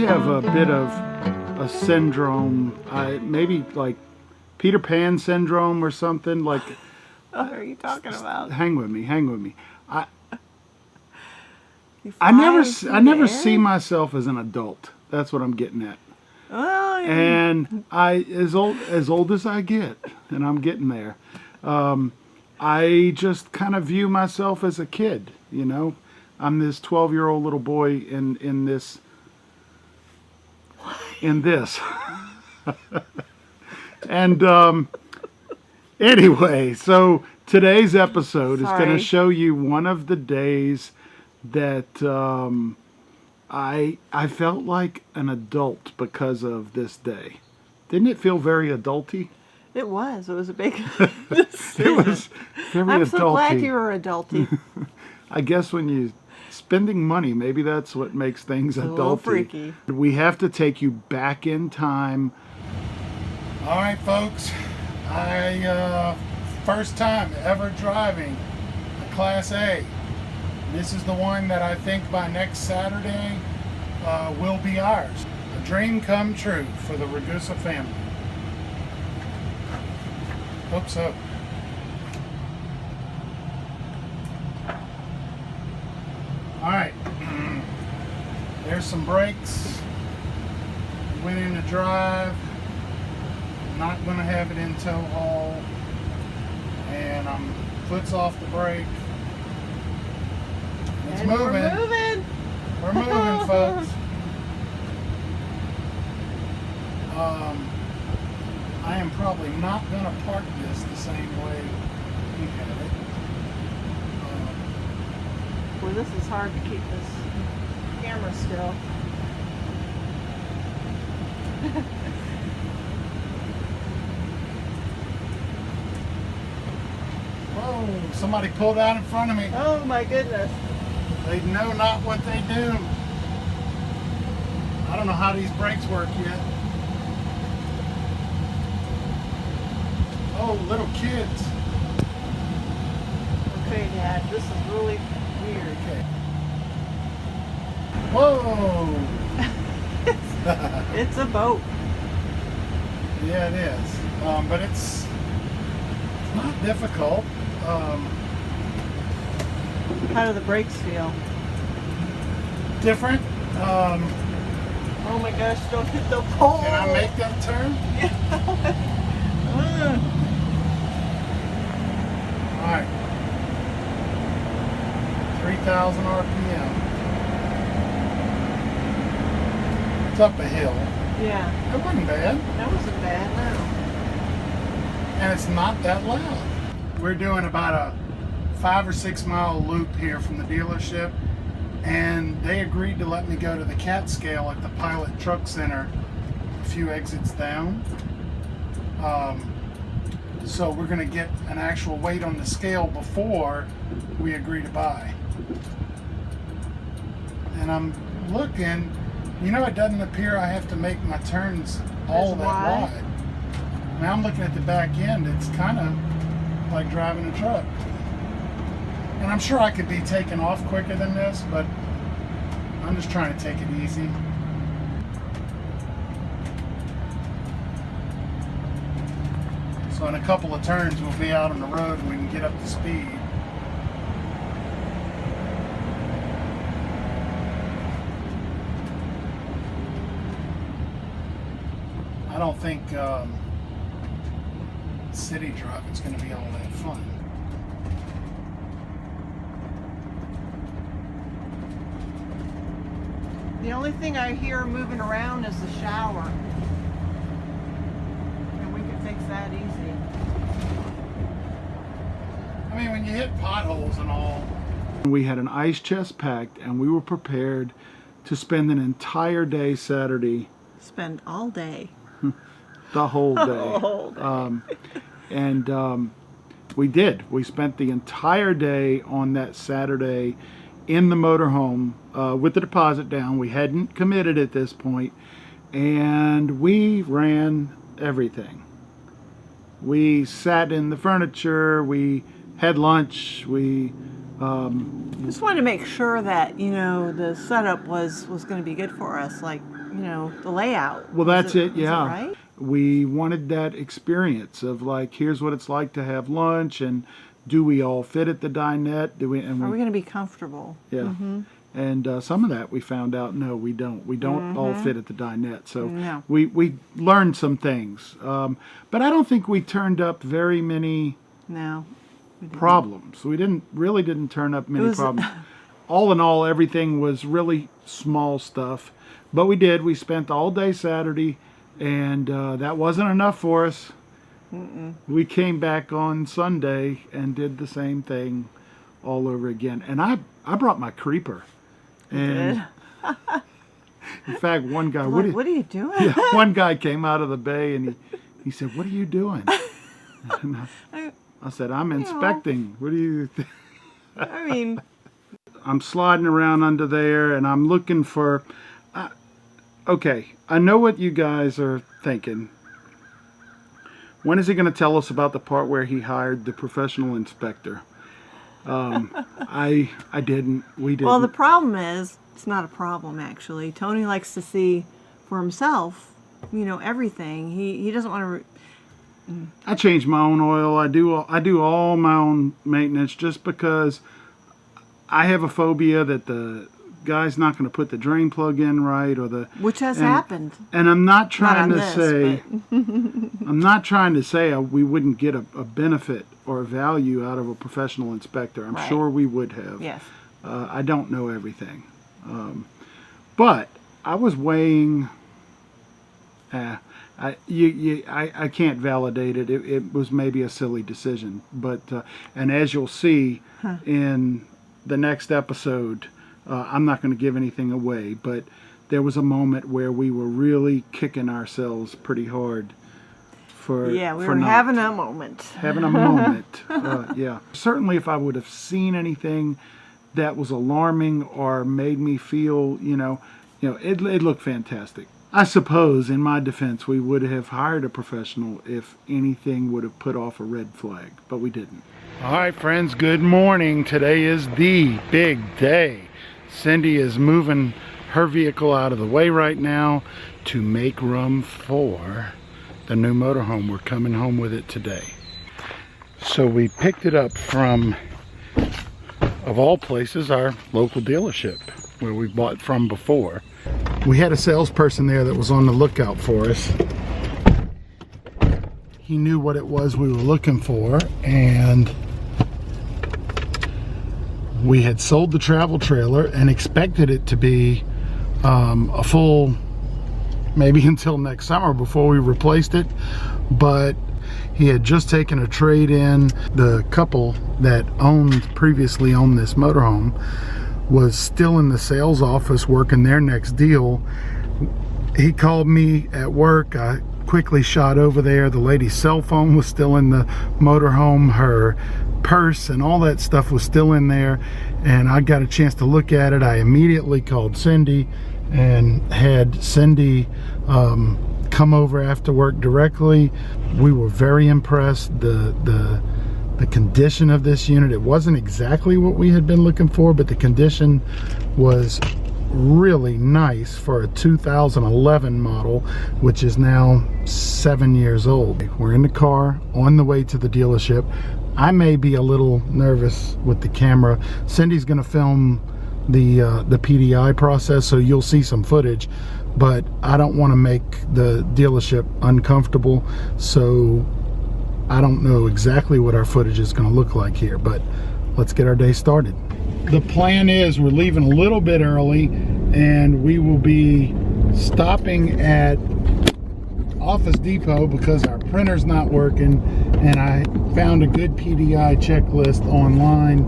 have a bit of a syndrome, maybe like Peter Pan syndrome or something. Like, what are you talking about? Hang with me. I never see myself as an adult. That's what I'm getting at. Well, and as old as I get, and I'm getting there, I just kind of view myself as a kid. You know, I'm this 12-year-old little boy in this. And anyway, so today's episode is going to show you one of the days that I felt like an adult because of this day. Didn't it feel very adulty? It was. It was a big decision. It was very adulty. I'm so glad you were adulty. I guess when you're spending money, maybe that's what makes things adulty. A little freaky. We have to take you back in time. All right, folks. First time ever driving a Class A. This is the one that I think by next Saturday will be ours. A dream come true for the Ragusa family. Hope so. All right. There's some brakes. Went in to drive. Not going to have it in tow haul. And I'm foot's off the brake. It's and moving. We're moving. We're moving, folks. I am probably not going to park this the same way we had it. Well, this is hard to keep this camera still. Whoa, somebody pulled out in front of me. Oh my goodness. They know not what they do. I don't know how these brakes work yet. Oh, little kids. Okay, Dad, this is really weird. Okay. Whoa! It's a boat. Yeah, it is. But it's not difficult. How do the brakes feel? Different. Oh my gosh, don't hit the pole. Can I make that turn? Alright. 3,000 RPM. It's up a hill. Yeah. It wasn't bad. That wasn't bad, no. And it's not that loud. We're doing about a 5 or 6 mile loop here from the dealership, and they agreed to let me go to the CAT scale at the Pilot Truck Center a few exits down. So we're going to get an actual weight on the scale before we agree to buy. And I'm looking, you know, it doesn't appear I have to make my turns all that wide. Now I'm looking at the back end, it's kind of like driving a truck. And I'm sure I could be taken off quicker than this, but I'm just trying to take it easy. So in a couple of turns we'll be out on the road and we can get up to speed. I don't think city driving's going to be all that fun. The only thing I hear moving around is the shower. And we can fix that easy. I mean, when you hit potholes and all. We had an ice chest packed and we were prepared to spend an entire day Saturday. Spend all day. The whole day. The whole day. And we did. We spent the entire day on that Saturday in the motorhome with the deposit down. We hadn't committed at this point, and we ran everything. We sat in the furniture. We had lunch. We just wanted to make sure that, you know, the setup was going to be good for us. Like, the layout. Well, that's it, Was yeah. right? We wanted that experience of like, here's what it's like to have lunch, and do we all fit at the dinette? Do we? And Are we we, going to be comfortable? yeah. And some of that we found out, no, we don't. We don't all fit at the dinette. So No. we learned some things. But I don't think we turned up very many No. We didn't. problems. We didn't turn up many was- problems. All in all, everything was really small stuff. But we did. We spent all day Saturday, and that wasn't enough for us. We came back on Sunday and did the same thing all over again. And I brought my creeper. And in fact, one guy, What are you doing? yeah, one guy came out of the bay and he said, "What are you doing?" And I said, "I'm inspecting. What do you think?" I mean, I'm sliding around under there and I'm looking for. Okay, I know what you guys are thinking. When is he going to tell us about the part where he hired the professional inspector? I didn't. We didn't. well, the problem is, it's not a problem actually. Tony likes to see for himself, everything. He doesn't want to. I change my own oil. I do all my own maintenance just because I have a phobia that the guy's not going to put the drain plug in right Which has and- happened. And I'm not trying Not on to this, say but I'm not trying to say we wouldn't get a benefit or a value out of a professional inspector. I'm Right. sure we would have. yes. I don't know everything, but I was weighing. I can't validate it. It was maybe a silly decision, but and as you'll see in the next episode, I'm not going to give anything away, but there was a moment where we were really kicking ourselves pretty hard for Yeah, we for were not having a moment. having a moment. Yeah, certainly if I would have seen anything that was alarming or made me feel, it looked fantastic. I suppose, in my defense, we would have hired a professional if anything would have put off a red flag, but we didn't. All right, friends, good morning. Today is the big day. Cindy is moving her vehicle out of the way right now to make room for the new motorhome. We're coming home with it today. So we picked it up from, of all places, our local dealership where we bought from before. We had a salesperson there that was on the lookout for us. He knew what it was we were looking for, and we had sold the travel trailer and expected it to be a full, maybe until next summer before we replaced it, but he had just taken a trade in. The couple that previously owned this motorhome was still in the sales office working their next deal. He called me at work. I quickly shot over there. The lady's cell phone was still in the motorhome. Her purse and all that stuff was still in there, and I got a chance to look at it. I immediately called Cindy and had Cindy come over after work directly. We were very impressed. The condition of this unit, it wasn't exactly what we had been looking for, but the condition was really nice for a 2011 model, which is now 7 years old. We're in the car on the way to the dealership. I may be a little nervous with the camera. Cindy's going to film the PDI process, so you'll see some footage, but I don't want to make the dealership uncomfortable, so I don't know exactly what our footage is going to look like here, but let's get our day started. The plan is we're leaving a little bit early, and we will be stopping at Office Depot because our printer's not working, and I found a good PDI checklist online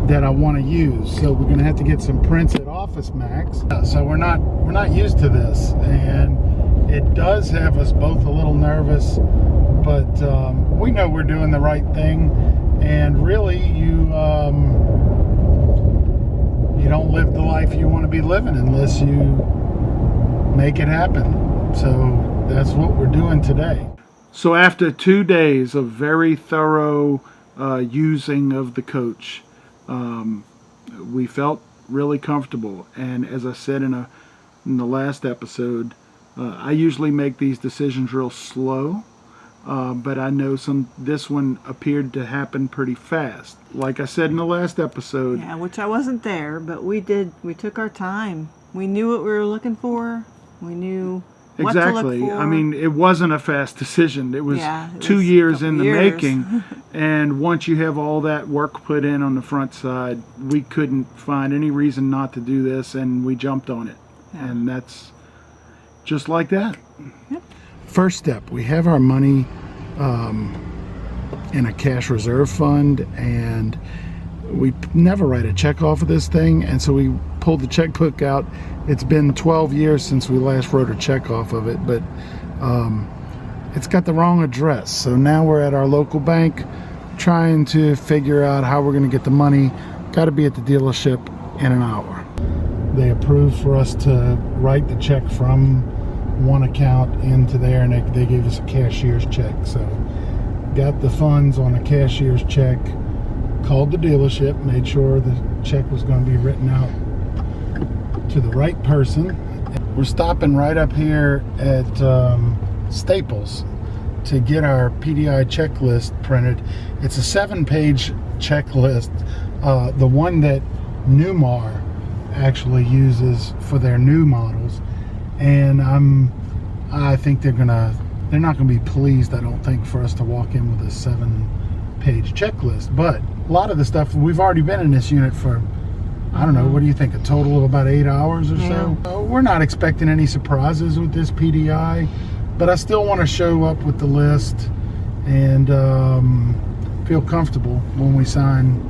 that I want to use. So we're going to have to get some prints at Office Max. So we're not used to this, and it does have us both a little nervous, but we know we're doing the right thing. And really, you don't live the life you want to be living unless you make it happen. So that's what we're doing today. So after 2 days of very thorough using of the coach, we felt really comfortable. And as I said in a in the last episode, I usually make these decisions real slow, but I know this one appeared to happen pretty fast. Like I said in the last episode. Yeah, which I wasn't there, but we took our time. We knew what we were looking for. We knew what to look Exactly. for. I mean, it wasn't a fast decision. It was it 2 was a years couple in the years. making. And once you have all that work put in on the front side, we couldn't find any reason not to do this, and we jumped on it. Yeah. And that's just like that. Yep. First step, we have our money in a cash reserve fund, and we never write a check off of this thing, and so we pulled the checkbook out. It's been 12 years since we last wrote a check off of it, but it's got the wrong address. So now we're at our local bank trying to figure out how we're going to get the money. Got to be at the dealership in an hour. They approved for us to write the check from one account into there, and they gave us a cashier's check. So got the funds on a cashier's check, called the dealership, made sure the check was going to be written out to the right person. We're stopping right up here at Staples to get our PDI checklist printed. It's a 7-page checklist, the one that Newmar actually uses for their new models, and I think they're not gonna be pleased, I don't think, for us to walk in with a 7-page checklist. But a lot of the stuff, we've already been in this unit for, I don't know, what do you think, a total of about 8 hours or so? We're not expecting any surprises with this PDI, but I still want to show up with the list and feel comfortable when we sign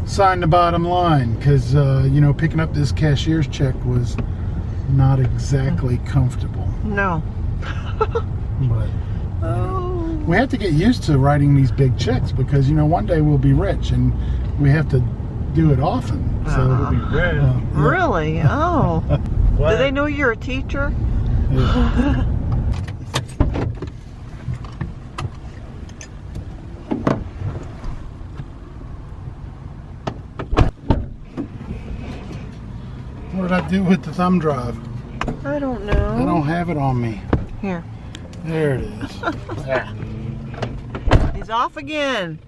the bottom line, because you know, picking up this cashier's check was not exactly comfortable. No. But we have to get used to writing these big checks, because you know, one day we'll be rich and we have to do it often. So We'll be rich. Really? Oh. Do they know you're a teacher? yeah. What did I do with the thumb drive? I don't know. I don't have it on me. Here. There it is. He's off again.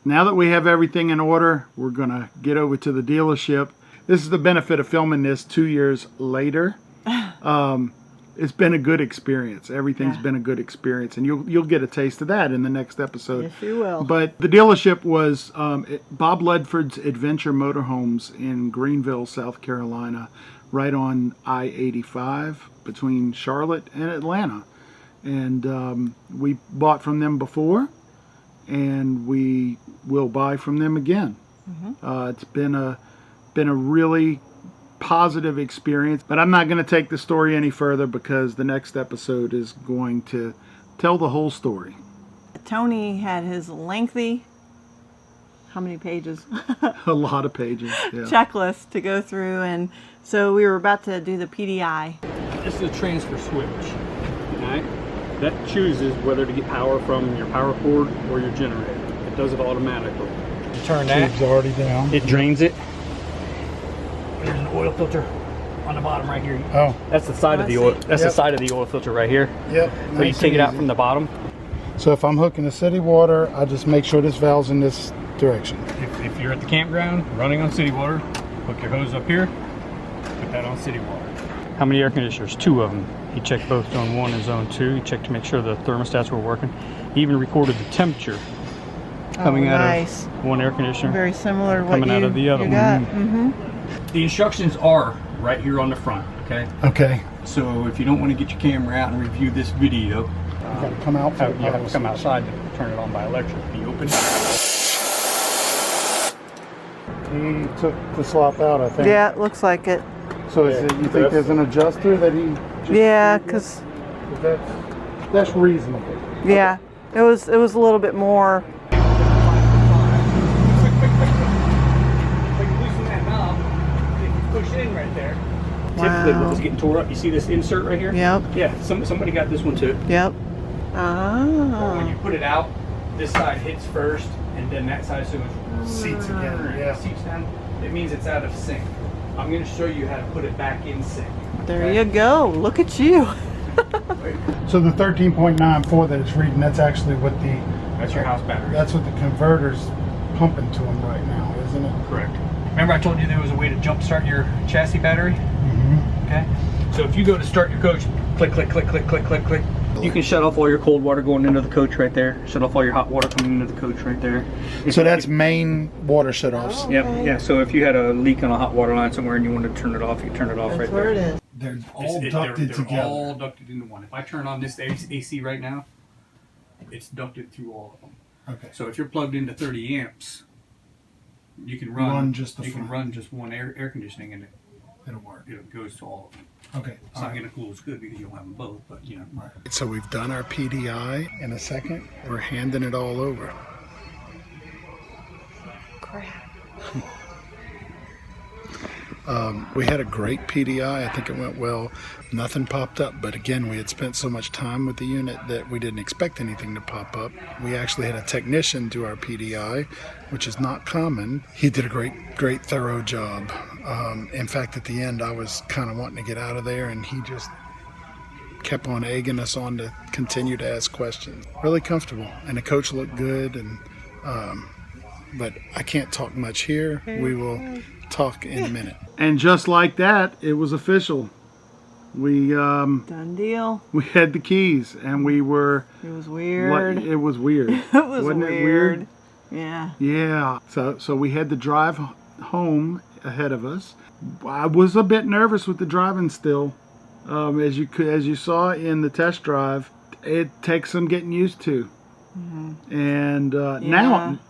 Now that we have everything in order, we're gonna get over to the dealership. This is the benefit of filming this 2 years later. It's been a good experience. Everything's been a good experience, and you'll get a taste of that in the next episode. Yes, you will. But the dealership was Bob Ledford's Adventure Motorhomes in Greenville, South Carolina, right on I-85 between Charlotte and Atlanta. And we bought from them before, and we will buy from them again. It's been a really positive experience, but I'm not going to take the story any further, because the next episode is going to tell the whole story. Tony had his lengthy, how many pages? A lot of pages. Yeah. Checklist to go through, and so we were about to do the PDI. This is a transfer switch. Alright? That chooses whether to get power from your power cord or your generator. It does it automatically. You turn that, Tube's already down. it drains it. There's an oil filter on the bottom right here. Oh. That's the side of the oil. That's the side of the oil filter right here. Yep. So you take it out from the bottom. So if I'm hooking to city water, I just make sure this valve's in this direction. If you're at the campground running on city water, hook your hose up here, put that on city water. How many air conditioners? 2 of them. He checked both zone 1 and zone 2. He checked to make sure the thermostats were working. He even recorded the temperature coming out nice. of one air conditioner. Very similar to what coming out of the other you one. got. The instructions are right here on the front, okay? Okay. So if you don't want to get your camera out and review this video, You gotta come out. you have to come outside to turn it on by electric. Be open. He took the slop out, I think. Yeah, it looks like it. So is it, you think there's an adjuster that he just... Yeah, because That's reasonable. yeah, it was a little bit more. Quick. When you loosen that knob, if you push in right there, tip lid was getting tore up. You see this insert right here? Yep. Yeah, somebody got this one too. Yep. When Ah. you put it out, this side hits first, and then that side, so it Seats again, yeah. seats down. It means it's out of sync. I'm going to show you how to put it back in sync. There you go. Look at you. So the 13.94 that it's reading, that's actually what the That's your house battery. that's what the converter's pumping to them right now, isn't it? Correct. Remember I told you there was a way to jump start your chassis battery? Mm-hmm. Okay. So if you go to start your coach, click, click, click, click, click, click, click. You can shut off all your cold water going into the coach right there. Shut off all your hot water coming into the coach right there. So that's main water shutoffs. Yep. Yeah. So if you had a leak on a hot water line somewhere and you wanted to turn it off, you turn it off right there. it is. They're all They're ducted together. all ducted into one. If I turn on this AC right now, it's ducted through all of them. Okay. So if you're plugged into 30 amps, you can run just the you can front. run just one air conditioning and It'll work. it goes to all of them. Okay. It's not going to cool as good because you don't have them both, but you know. Right. So we've done our PDI. In a second, we're handing it all over. Crap. We had a great PDI. I think it went well. Nothing popped up, but again, we had spent so much time with the unit that we didn't expect anything to pop up. We actually had a technician do our PDI, which is not common. He did a great thorough job. In fact, at the end, I was kind of wanting to get out of there, and he just kept on egging us on to continue to ask questions. Really comfortable, and the coach looked good, and but I can't talk much here. We will talk in a minute. And just like that, it was official. We Done deal. we had the keys, and we were. It was weird. It was weird. It was Wasn't weird. it weird? Yeah. Yeah. So we had the drive home ahead of us. I was a bit nervous with the driving still, as you saw in the test drive. It takes some getting used to. Mm-hmm. And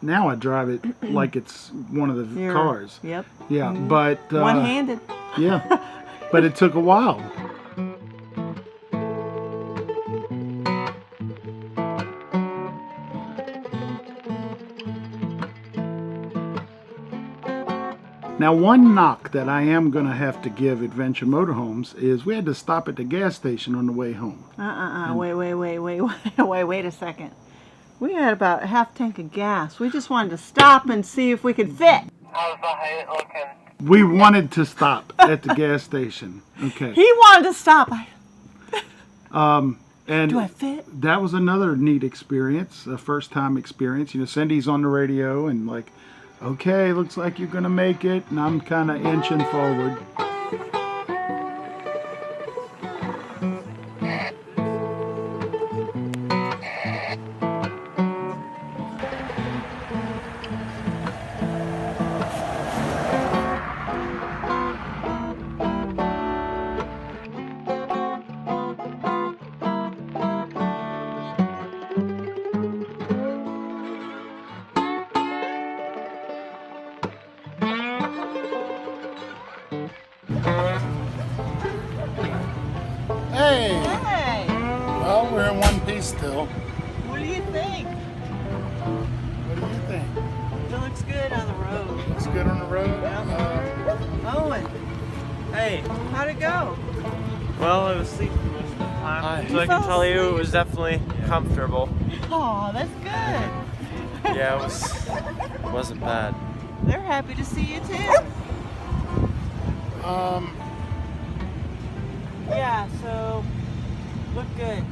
now I drive it like it's one of the cars. Yep. Yeah, Mhm. but One-handed. yeah, but it took a while. Now, one knock that I am going to have to give Adventure Motorhomes is we had to stop at the gas station on the way home. Wait a second. We had about a half tank of gas. We just wanted to stop and see if we could fit. How's the height looking? We wanted to stop at the gas station. Okay. He wanted to stop. And Do I fit? that was another neat experience, a first time experience. You know, Cindy's on the radio and like, okay, looks like you're going to make it. And I'm kind of inching forward. Hey! Hey, Well, we're in one piece still. what do you think? What do you think? It looks good on the road. Looks good on the road? Owen, Hey, how'd it go? well, I was sleeping most of the time, so You I can fell tell you it asleep? was definitely comfortable. Oh, that's good. Yeah, it wasn't bad. They're happy to see you too. Yeah, so look good.